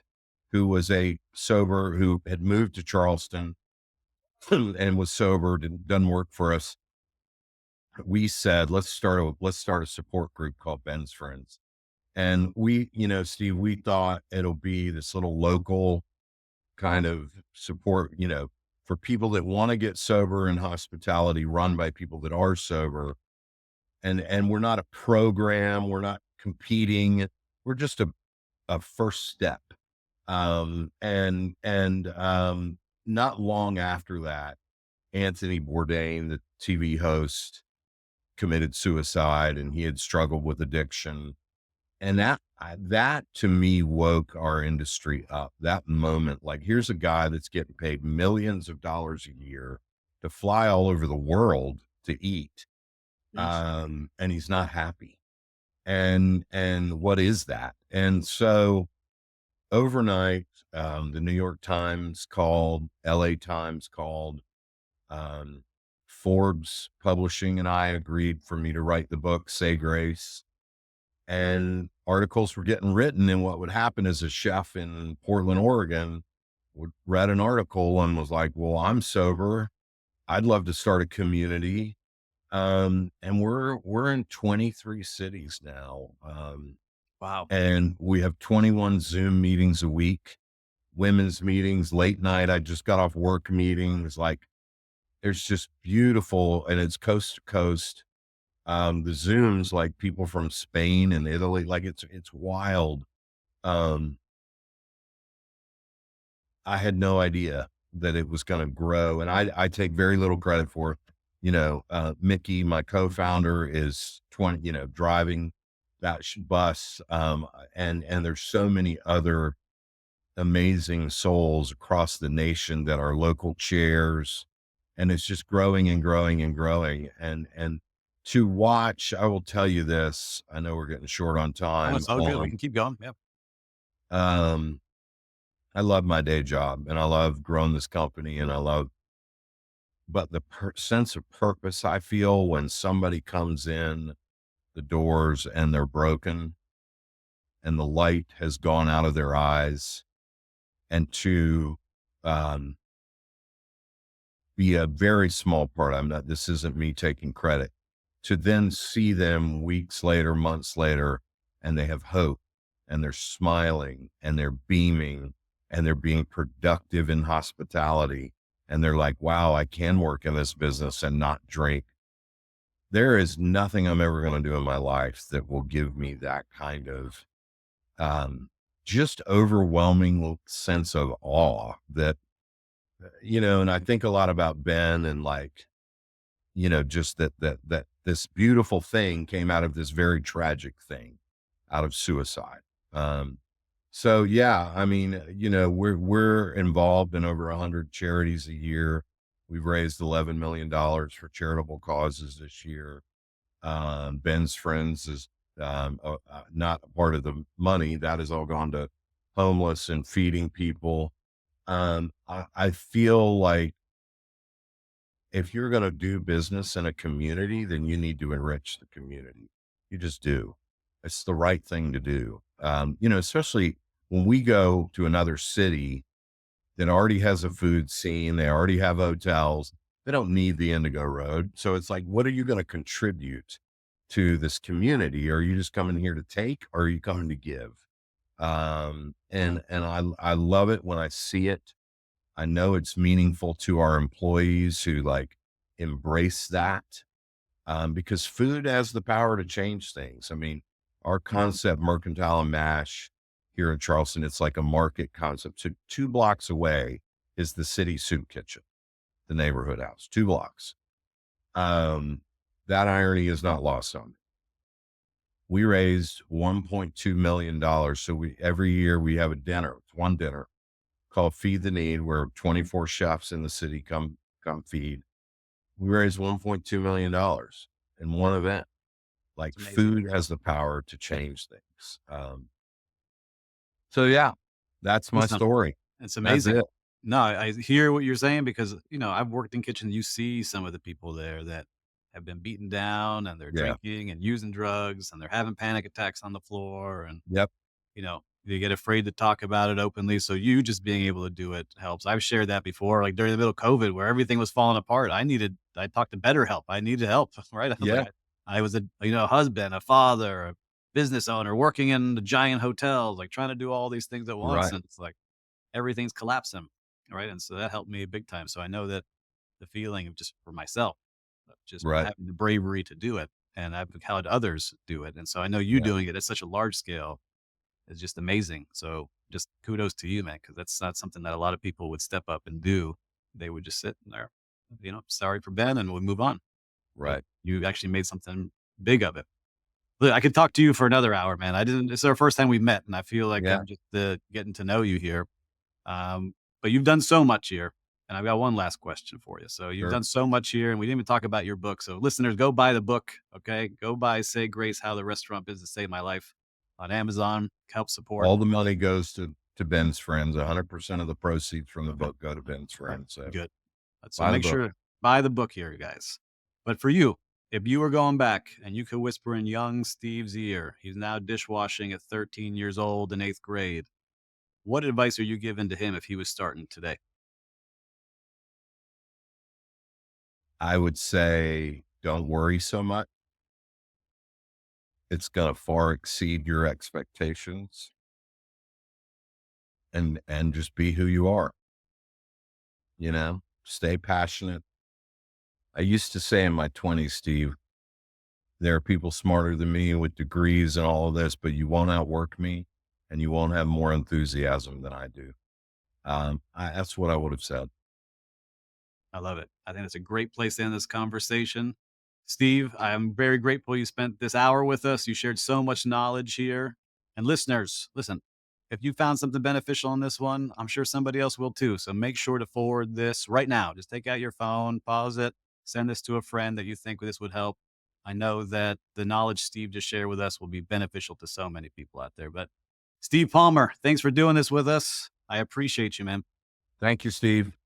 who was a sober who had moved to Charleston, and was sober, doesn't work for us. We said, let's start a support group called Ben's Friends. And we, Steve, we thought it'll be this little local kind of support, for people that want to get sober in hospitality, run by people that are sober. And we're not a program, we're not competing. We're just a first step. And not long after that, Anthony Bourdain, the TV host, committed suicide, and he had struggled with addiction. And that to me woke our industry up. That moment, like, here's a guy that's getting paid millions of dollars a year to fly all over the world to eat, Yeesh. and he's not happy. And what is that? And so overnight, the New York Times called, LA Times called, um, Forbes Publishing and I agreed for me to write the book, Say Grace. And articles were getting written. And what would happen is a chef in Portland, Oregon would read an article and was like, well, I'm sober. I'd love to start a community. And we're in 23 cities now. Wow. And we have 21 Zoom meetings a week, women's meetings, late night. I just got off work meetings. Like, there's just beautiful, and it's coast to coast. The Zooms, like people from Spain and Italy, like it's wild. Um, I had no idea that it was going to grow, and I take very little credit for it. Mickey, my co-founder, is 20, driving that bus. And there's so many other amazing souls across the nation that are local chairs, and it's just growing and growing and growing. And to watch, I will tell you this, I know we're getting short on Oh, time. it's all good. We can keep going. Yep. Um, I love my day job, and I love growing this company, and but the sense of purpose I feel when somebody comes in the doors and they're broken and the light has gone out of their eyes, and to, um, be a very small part. This isn't me taking credit, to then see them weeks later, months later, and they have hope, and they're smiling, and they're beaming, and they're being productive in hospitality. And they're like, wow, I can work in this business and not drink. There is nothing I'm ever going to do in my life that will give me that kind of, um, just overwhelming sense of awe that, and I think a lot about Ben, and like, just that this beautiful thing came out of this very tragic thing, out of suicide. Um, so yeah, I mean, we're involved in over 100 charities a year. We've raised $11 million for charitable causes this year. Ben's Friends is, not a part of the money. That has all gone to homeless and feeding people. I feel like if you're going to do business in a community, then you need to enrich the community. You just do. It's the right thing to do. Especially when we go to another city that already has a food scene, they already have hotels. They don't need the Indigo Road. So it's like, what are you going to contribute to this community? Are you just coming here to take, or are you coming to give? And I love it when I see it. I know it's meaningful to our employees who like embrace that, because food has the power to change things. I mean, our concept, Mercantile and Mash, here in Charleston, it's like a market concept. So 2 blocks away is the city soup kitchen, the neighborhood house, 2 blocks. Um, that irony is not lost on me. We raised $1.2 million. So every year we have a dinner, it's one dinner called Feed the Need, where 24 chefs in the city come feed. We raised $1.2 million in one event. Like, It's amazing. food has the power to change things. So yeah, that's my Listen, story. it's That's amazing. it. No, I hear what you're saying because, I've worked in kitchens. You see some of the people there that have been beaten down and they're Yeah. drinking and using drugs and they're having panic attacks on the floor. And, Yep. They get afraid to talk about it openly. So you just being able to do it helps. I've shared that before, like during the middle of COVID where everything was falling apart. I talked to BetterHelp. I needed help, right? I was Yeah. like, I was a husband, a father, a business owner, working in the giant hotels, like trying to do all these things at once. Right. And it's like everything's collapsing. Right. And so that helped me big time. So I know that the feeling of just for myself, of just Right. having the bravery to do it. And I've had others do it. And so I know you Yeah. doing it at such a large scale is just amazing. So just kudos to you, man, because that's not something that a lot of people would step up and do. They would just sit in there, sorry for Ben, and we'll move on. But Right. you actually made something big of it. Look, I could talk to you for another hour, man. I didn't. It's our first time we've met, and I feel like Yeah. I'm just getting to know you here. But you've done so much here, and I've got one last question for you. So you've Sure. done so much here, and we didn't even talk about your book. So listeners, go buy the book. Okay, go buy "Say Grace: How the Restaurant Business Saved My Life" on Amazon. Help support. All the money goes to Ben's friends. 100% of the proceeds from the book go to Ben's friends. So Good. So buy the make book. sure to buy the book here, guys. But for you, if you were going back and you could whisper in young Steve's ear, he's now dishwashing at 13 years old in eighth grade. What advice are you giving to him if he was starting today? I would say don't worry so much. It's going to far exceed your expectations, and just be who you are, stay passionate. I used to say in my 20s, Steve, there are people smarter than me with degrees and all of this, but you won't outwork me and you won't have more enthusiasm than I do. That's what I would have said. I love it. I think it's a great place to end this conversation. Steve, I am very grateful you spent this hour with us. You shared so much knowledge here. And listeners, listen, if you found something beneficial in this one, I'm sure somebody else will too. So make sure to forward this right now. Just take out your phone, pause it, send this to a friend that you think this would help. I know that the knowledge Steve just shared with us will be beneficial to so many people out there. But Steve Palmer, thanks for doing this with us. I appreciate you, man. Thank you, Steve.